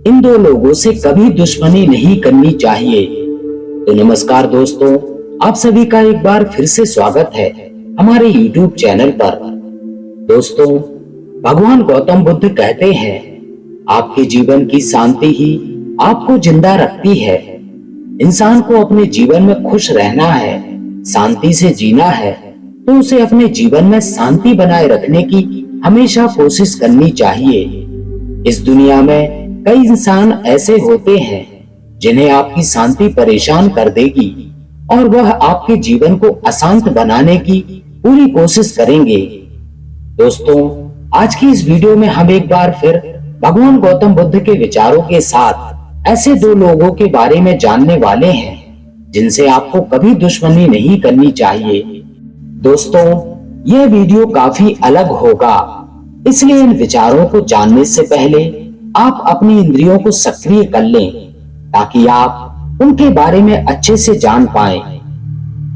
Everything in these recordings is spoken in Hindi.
इन दो लोगों से कभी दुश्मनी नहीं करनी चाहिए। तो नमस्कार दोस्तों, आप सभी का एक बार फिर से स्वागत है हमारे YouTube चैनल पर। दोस्तों, भगवान गौतम बुद्ध कहते हैं, आपके जीवन की शांति ही आपको जिंदा रखती है। इंसान को अपने जीवन में खुश रहना है, शांति से जीना है, तो उसे अपने जीवन में शांति बनाए रखने की हमेशा कोशिश करनी चाहिए। इस दुनिया में कई इंसान ऐसे होते हैं जिन्हें आपकी शांति परेशान कर देगी और वह आपके जीवन को अशांत बनाने की पूरी कोशिश करेंगे। दोस्तों, आज की इस वीडियो में हम एक बार फिर भगवान गौतम बुद्ध के विचारों के साथ ऐसे दो लोगों के बारे में जानने वाले हैं जिनसे आपको कभी दुश्मनी नहीं करनी चाहिए। दोस्तों, यह वीडियो काफी अलग होगा, इसलिए इन विचारों को जानने से पहले आप अपनी इंद्रियों को सक्रिय कर लें ताकि आप उनके बारे में अच्छे से जान पाएं।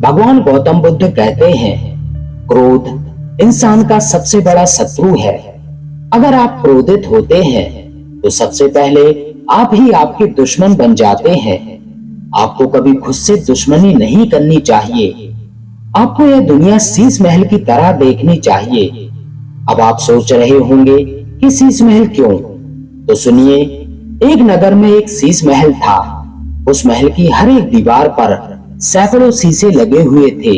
भगवान गौतम बुद्ध कहते हैं, क्रोध इंसान का सबसे बड़ा शत्रु है। अगर आप क्रोधित होते हैं तो सबसे पहले आप ही आपके दुश्मन बन जाते हैं। आपको कभी खुद से दुश्मनी नहीं करनी चाहिए। आपको यह दुनिया शीश महल की तरह देखनी चाहिए। अब आप सोच रहे होंगे कि शीश महल क्यों? तो सुनिए, एक नगर में एक शीश महल था। उस महल की हर एक दीवार पर सैकड़ों शीशे लगे हुए थे।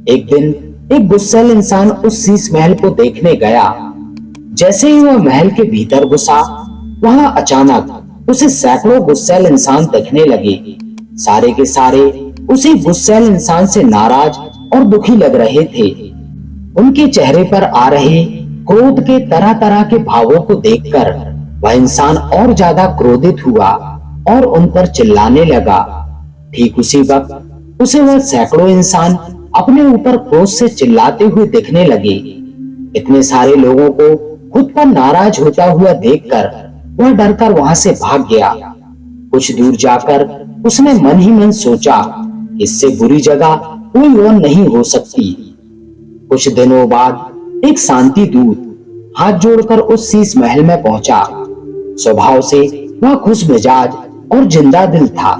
एक दिन एक गुस्सैल इंसान उस शीश महल को देखने गया। जैसे ही वह महल के भीतर घुसा, वहां अचानक उसे सैकड़ों गुस्सैल इंसान दिखने लगे। सारे के सारे उसी गुस्सैल इंसान से नाराज और दुखी लग रहे थे। उनके चेहरे पर आ रहे क्रोध के तरह तरह के भावों को देखकर वह इंसान और ज्यादा क्रोधित हुआ और उन पर चिल्लाने लगा। ठीक उसी वक्त उसे वह सैकड़ों इंसान अपने ऊपर क्रोध से चिल्लाते हुए दिखने लगे। इतने सारे लोगों को खुद पर नाराज होता हुआ देखकर वह डरकर वहां से भाग गया। कुछ दूर जाकर उसने मन ही मन सोचा, इससे बुरी जगह कोई और नहीं हो सकती। कुछ दिनों बाद एक शांति दूत हाथ जोड़कर उस शीश महल में पहुंचा। स्वभाव से वह खुश मिजाज और जिंदा दिल था।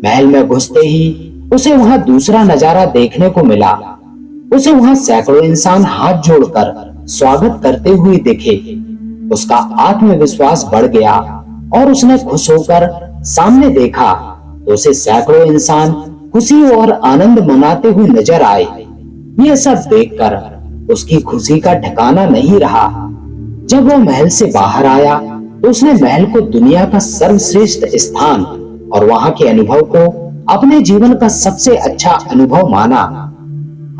महल में घुसते ही उसे वहां दूसरा नजारा देखने को मिला। उसे वहां सैकड़ों इंसान हाथ जोड़कर स्वागत करते हुए दिखे। उसका आत्मविश्वास बढ़ गया और उसने खुश होकर सामने देखा तो उसे सैकड़ों इंसान खुशी और आनंद मनाते हुए नजर आए। यह सब देखकर उसकी खुशी का ठिकाना नहीं रहा। जब वह महल से बाहर आया तो उसने महल को दुनिया का सर्वश्रेष्ठ स्थान और वहां के अनुभव को अपने जीवन का सबसे अच्छा अनुभव माना।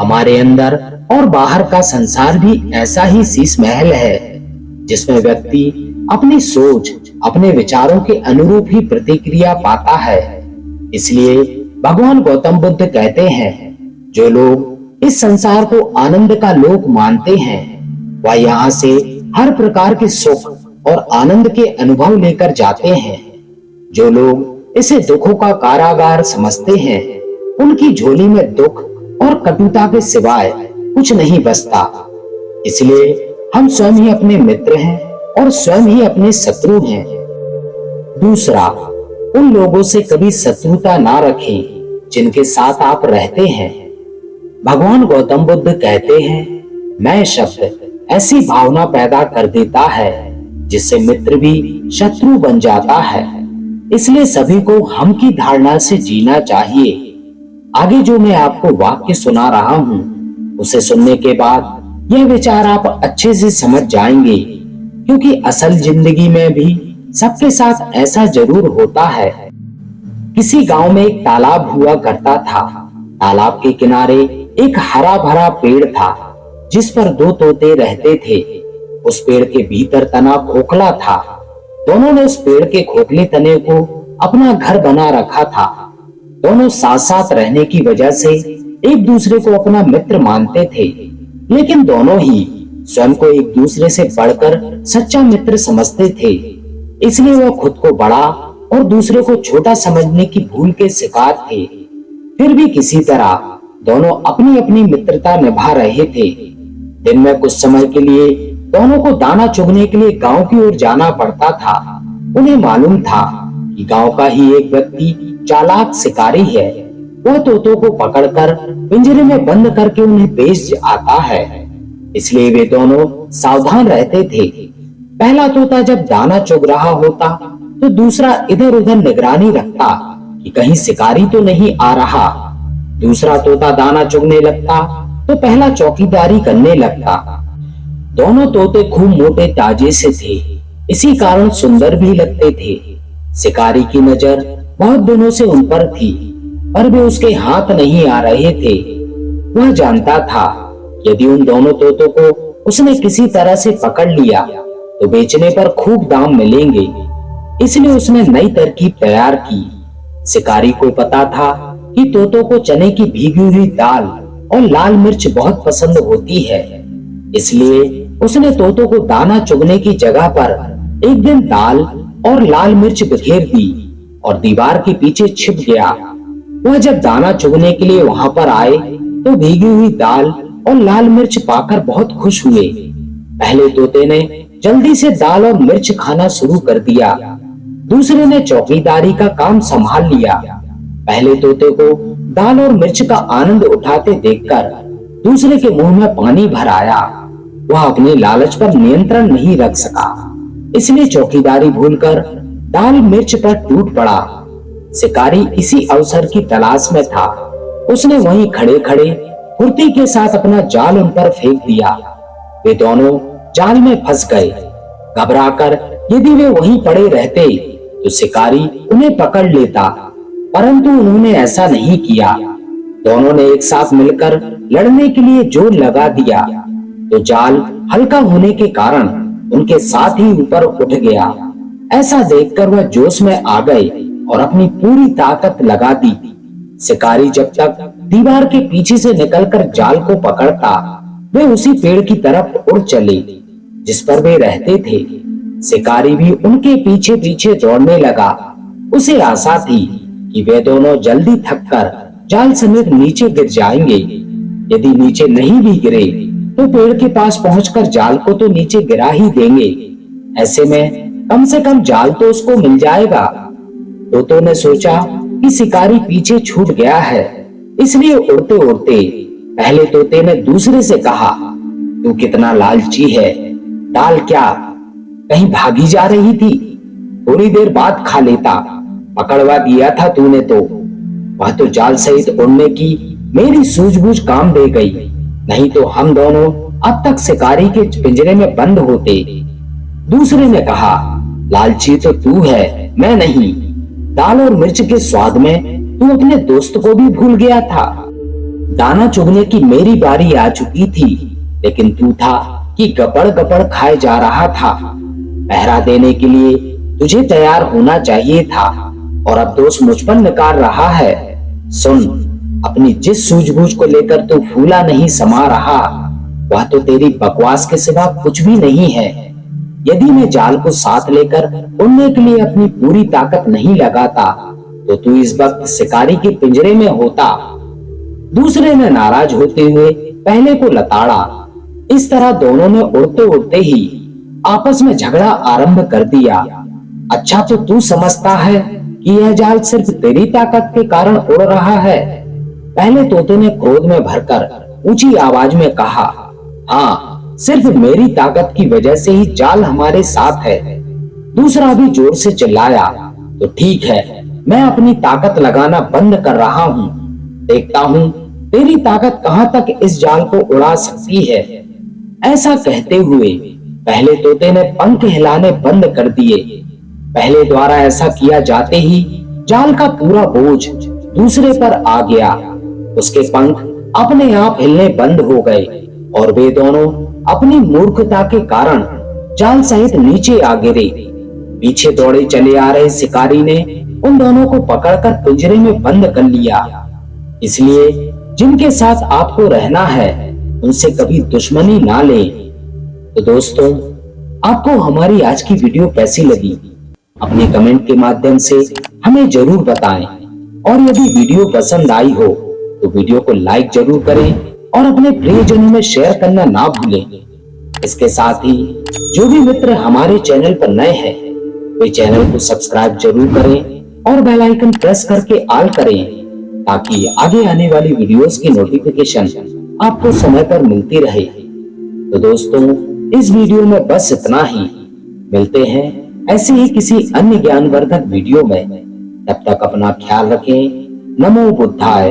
हमारे अंदर और बाहर का संसार भी ऐसा ही शीश महल है, जिसमें व्यक्ति अपनी सोच, अपने विचारों के अनुरूप ही प्रतिक्रिया पाता है। इसलिए भगवान गौतम बुद्ध कहते हैं, जो लोग इस संसार को आनंद का लोक मानते हैं, वह यहाँ से हर प्रकार के सुख और आनंद के अनुभव लेकर जाते हैं। जो लोग इसे दुखों का कारागार समझते हैं, उनकी झोली में दुख और कटुता के सिवाय कुछ नहीं बचता। इसलिए हम स्वयं ही अपने मित्र हैं और स्वयं ही अपने शत्रु हैं। दूसरा, उन लोगों से कभी शत्रुता ना रखें जिनके साथ आप रहते हैं। भगवान गौतम बुद्ध कहते हैं, मैं शब्द ऐसी भावना पैदा कर देता है जिससे मित्र भी शत्रु बन जाता है। इसलिए सभी को हम की धारणा से जीना चाहिए। आगे जो मैं आपको वाक्य सुना रहा हूं, उसे सुनने के बाद यह विचार आप अच्छे से समझ जाएंगे, क्योंकि असल जिंदगी में भी सबके साथ ऐसा जरूर होता है। किसी गांव में एक तालाब हुआ करता था। तालाब के किनारे एक हरा भरा पेड़ था जिस पर दो तोते रहते थे। उस पेड़ के भीतर तना खोखला था। दोनों ने उस पेड़ के खोखले तने को अपना घर बना रखा था। दोनों साथ साथ रहने की वजह से एक दूसरे को अपना मित्र मानते थे, लेकिन दोनों ही स्वयं को एक दूसरे से बढ़कर सच्चा मित्र समझते थे। इसलिए वह खुद को बड़ा और दूसरे को छोटा समझने की भूल के शिकार थे। फिर भी किसी तरह दोनों अपनी अपनी मित्रता निभा रहे थे। दिन में कुछ समय के लिए दोनों को दाना चुगने के लिए गांव की ओर जाना पड़ता था। उन्हें मालूम था कि गांव का ही एक व्यक्ति चालाक शिकारी है। वह तोतों को पकड़कर पिंजरे में बंद करके उन्हें बेच आता है। इसलिए वे दोनों सावधान रहते थे। पहला तोता जब दाना चुग रहा होता तो दूसरा इधर उधर निगरानी रखता कि कहीं शिकारी तो नहीं आ रहा। दूसरा तोता दाना चुगने लगता तो पहला चौकीदारी करने लगता। दोनों तोते खूब मोटे ताजे से थे, इसी कारण सुंदर भी लगते थे। शिकारी की नजर बहुत दिनों से उन पर थी, पर वे उसके हाथ नहीं आ रहे थे। वह जानता था यदि उन दोनों तोतों को उसने किसी तरह से पकड़ लिया तो बेचने पर खूब दाम मिलेंगे। इसलिए उसने नई तरकीब तैयार की। शिकारी को पता था कि तोतों को चने की भीगी हुई दाल और लाल मिर्च बहुत पसंद होती है। इसलिए उसने तोतों को दाना चुगने की जगह पर एक दिन दाल और लाल मिर्च बिखेर दी और दीवार के पीछे छिप गया। वह जब दाना चुगने के लिए वहां पर आए तो भीगी हुई दाल और लाल मिर्च पाकर बहुत खुश हुए। पहले तोते ने जल्दी से दाल और मिर्च खाना शुरू कर दिया। दूसरे ने चौकीदारी का काम संभाल लिया। पहले तोते को दाल और मिर्च का आनंद उठाते देखकर दूसरे के मुंह में पानी भर आया। वह अपने लालच पर नियंत्रण नहीं रख सका, इसलिए चौकीदारी भूलकर दाल मिर्च पर टूट पड़ा। शिकारी इसी अवसर की तलाश में था। उसने वहीं खड़े खड़े फुर्ती के साथ अपना जाल उन पर फेंक दिया। वे दोनों जाल में फंस गए। घबराकर यदि वे वहीं पड़े रहते तो शिकारी उन्हें पकड़ लेता, परंतु उन्होंने ऐसा नहीं किया। दोनों ने एक साथ मिलकर लड़ने के लिए जोर लगा दिया तो जाल हल्का होने के कारण उनके साथ ही ऊपर उठ गया। ऐसा देखकर वह जोश में आ गए और अपनी पूरी ताकत लगा दी। शिकारी जब तक दीवार के पीछे से निकलकर जाल को पकड़ता, वे उसी पेड़ की तरफ उड़ चले जिस पर वे रहते थे। शिकारी भी उनके पीछे पीछे दौड़ने लगा। उसे आशा थी कि वे दोनों जल्दी थककर जाल समेत नीचे गिर जाएंगे। यदि नीचे नहीं भी गिरे तो पेड़ के पास पहुंचकर जाल को तो नीचे गिरा ही देंगे। ऐसे में कम से कम जाल तो उसको मिल जाएगा। तोतों ने सोचा कि शिकारी पीछे छूट गया है, इसलिए उड़ते उड़ते पहले तोते ने दूसरे से कहा, तू कितना लालची है, दाल क्या कहीं भागी जा रही थी? थोड़ी देर बाद खा लेता, पकड़वा दिया था तूने तो। वह तो जाल सहित उड़ने की मेरी सूझबूझ काम दे गई, नहीं तो हम दोनों अब तक शिकारी के पिंजरे में बंद होते। दूसरे ने कहा, लालची तो तू है, मैं नहीं। दाल और मिर्च के स्वाद में तू अपने दोस्त को भी भूल गया था। दाना चुगने की मेरी बारी आ चुकी थी, लेकिन तू था कि गपड़ गपड़ खाए जा रहा था। पहरा देने के लिए तुझे तैयार होना चाहिए था और अब दोष मुझ पर निकाल रहा है। सुन, अपनी जिस सूझबूझ को लेकर तू फूला नहीं समा रहा, वह तो तेरी बकवास के सिवा कुछ भी नहीं है। यदि मैं जाल को साथ लेकर उड़ने के लिए अपनी पूरी ताकत नहीं लगाता तो तू इस वक्त शिकारी के पिंजरे में होता। दूसरे ने नाराज होते हुए पहले को लताड़ा। इस तरह दोनों ने उड़ते उड़ते ही आपस में झगड़ा आरंभ कर दिया। अच्छा, तो तू समझता है कि यह जाल सिर्फ तेरी ताकत के कारण उड़ रहा है? पहले तोते ने क्रोध में भरकर ऊंची आवाज में कहा, हाँ, सिर्फ मेरी ताकत की वजह से ही जाल हमारे साथ है। दूसरा भी जोर से चिल्लाया, तो ठीक है, मैं अपनी ताकत लगाना बंद कर रहा हूँ। देखता हूँ तेरी ताकत कहां तक इस जाल को उड़ा सकती है। ऐसा कहते हुए पहले तोते ने पंख हिलाने बंद कर दिए। पहले द्वारा ऐसा किया जाते ही जाल का पूरा बोझ दूसरे पर आ गया। उसके पंख अपने आप हिलने बंद हो गए और वे दोनों अपनी मूर्खता के कारण जाल सहित नीचे आ गिरे। पीछे दौड़े चले आ रहे शिकारी ने उन दोनों को पकड़कर पिंजरे में बंद कर लिया। इसलिए जिनके साथ आपको रहना है उनसे कभी दुश्मनी ना लें। तो दोस्तों, आपको हमारी आज की वीडियो कैसी लगी? अपने कमेंट के माध्यम से हमें जरूर बताएं और यदि वीडियो पसंद आई हो तो वीडियो को लाइक जरूर करें और अपने प्रियजनों में शेयर करना ना भूलें। इसके साथ ही जो भी मित्र हमारे चैनल पर नए हैं वे चैनल को सब्सक्राइब जरूर करें और बेल आइकन प्रेस करके ऑल करें, ताकि आगे आने वाली वीडियोस की नोटिफिकेशन आपको समय पर मिलती रहे। तो दोस्तों, इस वीडियो में बस इतना ही। मिलते हैं ऐसे ही किसी अन्य ज्ञानवर्धक वीडियो में। तब तक अपना ख्याल रखें। नमो बुद्धाय।